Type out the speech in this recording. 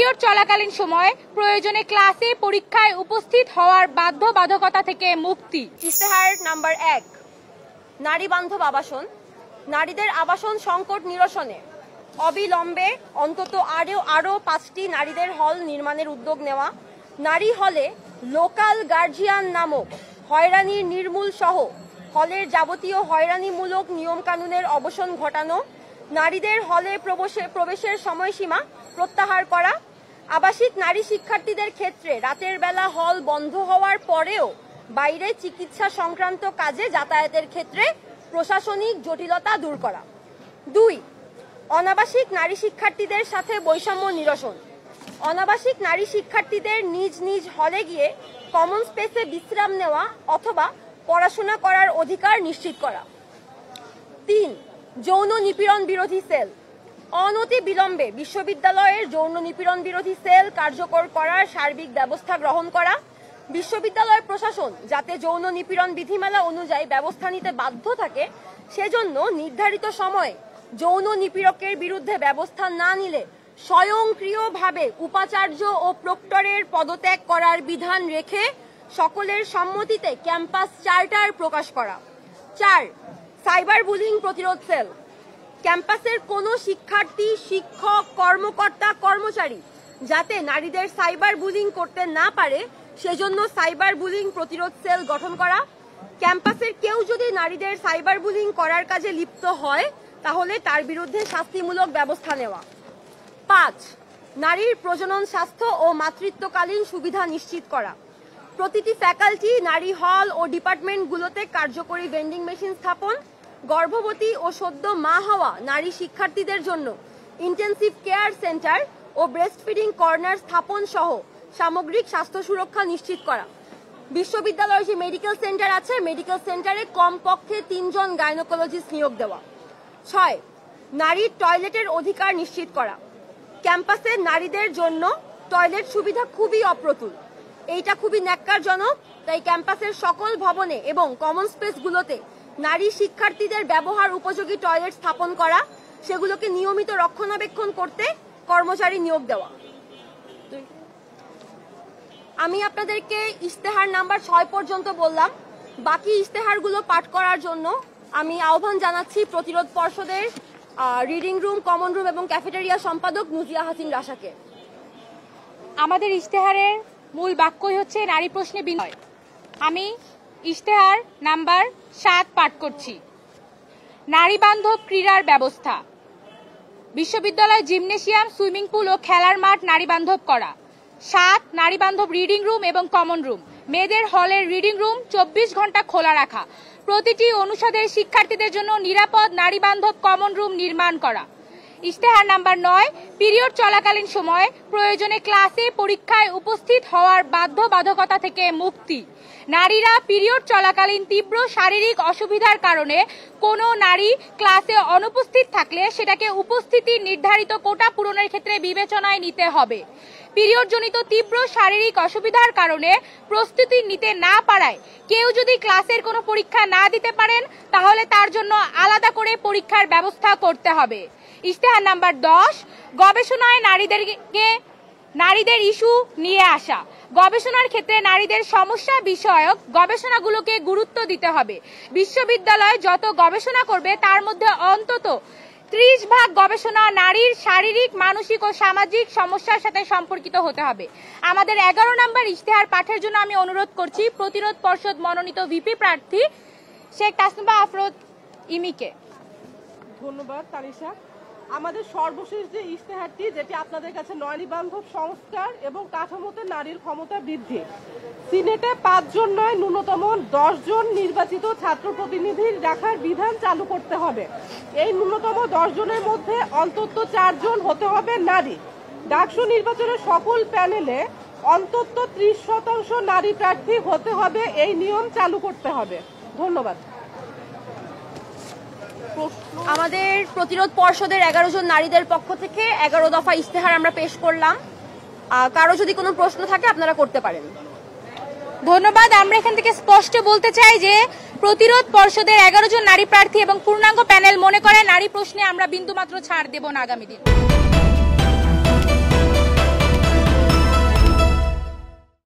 Period চলাকালীন সময়ে প্রয়োজনে ক্লাসে পরীক্ষায় উপস্থিত হওয়ার বাধ্যবাধকতা থেকে মুক্তি। ইশতেহার নাম্বার 1, নারী বান্ধব আবাসন। নারীদের আবাসন সংকট নিরসনে অবিলম্বে অন্তত আরও 5টি নারীদের হল নির্মাণের উদ্যোগ নেওয়া। নারী হলে লোকাল গার্জিয়ান নামক হয়রানির নির্মূল সহ হলের যাবতীয় হয়রানিমূলক নিয়মকানুনের অবসান ঘটানো। নারীদের হলে প্রবেশের সময়সীমা প্রত্যাহার করা। আবাসিক নারী শিক্ষার্থীদের ক্ষেত্রে রাতের বেলা হল বন্ধ হওয়ার পরেও বাইরে চিকিৎসা সংক্রান্ত কাজে যাতায়াতের ক্ষেত্রে প্রশাসনিক জটিলতা দূর করা। 2, অনাবাসিক নারী শিক্ষার্থীদের সাথে বৈষম্য নিরসন। অনাবাসিক নারী শিক্ষার্থীদের নিজ নিজ হলে গিয়ে কমন স্পেসে বিশ্রাম নেওয়া অথবা পড়াশোনা করার অধিকার নিশ্চিত করা। 3, যৌন নিপীড়ন বিরোধী সেল। অনতি বিলম্বে বিশ্ববিদ্যালয়ের যৌন নিপীড়ন বিরোধী সেল কার্যকর করার সার্বিক ব্যবস্থা গ্রহণ করা। বিশ্ববিদ্যালয় প্রশাসন যাতে যৌন নিপীড়ন বিধিমালা অনুযায়ী ব্যবস্থা নিতে বাধ্য থাকে সেজন্য নির্ধারিত সময়ে যৌন নিপীড়কের বিরুদ্ধে ব্যবস্থা না নিলে স্বয়ংক্রিয়ভাবে উপাচার্য ও প্রক্টরের পদত্যাগ করার বিধান রেখে সকলের সম্মতিতে ক্যাম্পাস চার্টার প্রকাশ করা। 4, সাইবার বুলিং প্রতিরোধ সেল। ক্যাম্পাসের কোনো শিক্ষার্থী, শিক্ষক, কর্মকর্তা, কর্মচারী যাতে নারীদের সাইবার বুলিং করতে না পারে সেজন্য সাইবার বুলিং প্রতিরোধ সেল গঠন করা। ক্যাম্পাসের কেউ যদি নারীদের সাইবার বুলিং করার কাজে লিপ্ত হয় তাহলে তার বিরুদ্ধে শাস্তিমূলক ব্যবস্থা নেওয়া। 5, নারীর প্রজনন স্বাস্থ্য ও মাতৃত্বকালীন সুবিধা নিশ্চিত করা। প্রতিটি ফ্যাকাল্টি, নারী হল ও ডিপার্টমেন্টগুলোতে কার্যকরী ভেন্ডিং মেশিন স্থাপন। গর্ভবতী ও সদ্য মা হওয়া নারী শিক্ষার্থীদের জন্য ইন্টেন্সিভ কেয়ার সেন্টার ও ব্রেস্ট ফিডিং কর্নার স্থাপন সহ সামগ্রিক স্বাস্থ্য সুরক্ষা নিশ্চিত করা। বিশ্ববিদ্যালয়ের যে মেডিকেল সেন্টার আছে মেডিকেল সেন্টারে কমপক্ষে 3 জন গাইনোকোলজিস্ট নিয়োগ দেওয়া। 6, নারীর টয়লেটের অধিকার নিশ্চিত করা। ক্যাম্পাসে নারীদের জন্য টয়লেট সুবিধা খুবই অপ্রতুল। এইটা খুবই ন্যাক্কারজনক। তাই ক্যাম্পাসের সকল ভবনে এবং কমন স্পেসগুলোতে নারী শিক্ষার্থীদের ব্যবহার উপযোগী টয়লেট স্থাপন করা, সেগুলোকে নিয়মিত রক্ষণাবেক্ষণ করতে কর্মচারী নিয়োগ দেওয়া। আমি আপনাদেরকে ইশতেহার নাম্বার 6 পর্যন্ত বললাম। বাকি ইশতেহারগুলো পাঠ করার জন্য আমি আহ্বান জানাচ্ছি প্রতিরোধ পর্ষদের রিডিং রুম, কমন রুম এবং ক্যাফেটেরিয়া সম্পাদক নুজিয়া হাসিন রাশাকে। আমাদের ইশতেহারের মূল বাক্যই হচ্ছে নারী প্রশ্নে বিনয়। আমি ইশতেহার নাম্বার 7 পাঠ করছি। নারী বান্ধব ক্রীড়ার ব্যবস্থা। বিশ্ববিদ্যালয় জিমনেশিয়াম, সুইমিং পুল ও খেলার মাঠ নারী বান্ধব করা। 7, নারী বান্ধব রিডিং রুম এবং কমন রুম। মেয়েদের হলের রিডিং রুম 24 ঘন্টা খোলা রাখা। প্রতিটি অনুষদের শিক্ষার্থীদের জন্য নিরাপদ নারী বান্ধব কমন রুম নির্মাণ করা। ইশতেহার নাম্বার 9, পিরিয়ড চলাকালীন সময়ে প্রয়োজনে ক্লাসে পরীক্ষায় উপস্থিত হওয়ার বাধ্যবাধকতা থেকে মুক্তি। নারীরা পিরিয়ড চলাকালীন তীব্র শারীরিক অসুবিধার কারণে কোনো নারী ক্লাসে অনুপস্থিত থাকলে সেটাকে উপস্থিতির নির্ধারিত কোটা পূরণের ক্ষেত্রে বিবেচনায় নিতে হবে। পিরিয়ডজনিত তীব্র শারীরিক অসুবিধার কারণে প্রস্তুতি নিতে না পারায় কেউ যদি ক্লাসের কোনো পরীক্ষা না দিতে পারেন তাহলে তার জন্য আলাদা করে পরীক্ষার ব্যবস্থা করতে হবে। ইশতেহার নাম্বার 10, গবেষণায় নারীদের ইস্যু নিয়ে আসা। গবেষণার ক্ষেত্রে নারীদের সমস্যা বিষয়ক গবেষণাগুলোকে গুরুত্ব দিতে হবে। বিশ্ববিদ্যালয় যত গবেষণা করবে তার মধ্যে অন্তত 30% গবেষণা নারীর শারীরিক, মানসিক ও সামাজিক সমস্যার সাথে সম্পর্কিত হতে হবে। আমাদের 11 নম্বর ইশতেহার পাঠের জন্য আমি অনুরোধ করছি প্রতিরোধ পর্ষদ মনোনীত ভিপি প্রার্থী শেখ তাসনুবা আফরোজ ইমিকে। ধন্যবাদ তানিশা। আমাদের সর্বশেষ যে ইশতেহারটি, যেটি আপনাদের কাছে নারী বান্ধব সংস্কার এবং কাঠামোতে নারীর ক্ষমতা বৃদ্ধি। সিনেটে 5 জন নয়, ন্যূনতম 10 জন নির্বাচিত ছাত্র প্রতিনিধি রাখার বিধান চালু করতে হবে। এই ন্যূনতম 10 জনের মধ্যে অন্তত 4 জন হতে হবে নারী। ডাকসু নির্বাচনের সকল প্যানেলে অন্তত 30% নারী প্রার্থী হতে হবে। এই নিয়ম চালু করতে হবে। ধন্যবাদ। আমাদের প্রতিরোধ পর্ষদের 11 জন নারীদের পক্ষ থেকে 11 দফা ইশতেহার আমরা পেশ করলাম। কারো যদি কোনো প্রশ্ন থাকে আপনারা করতে পারেন। ধন্যবাদ। আমরা এখান থেকে স্পষ্ট বলতে চাই যে প্রতিরোধ পর্ষদের 11 জন নারী প্রার্থী এবং পূর্ণাঙ্গ প্যানেল মনে করে নারী প্রশ্নে আমরা বিন্দুমাত্র ছাড় দেব না আগামী দিন।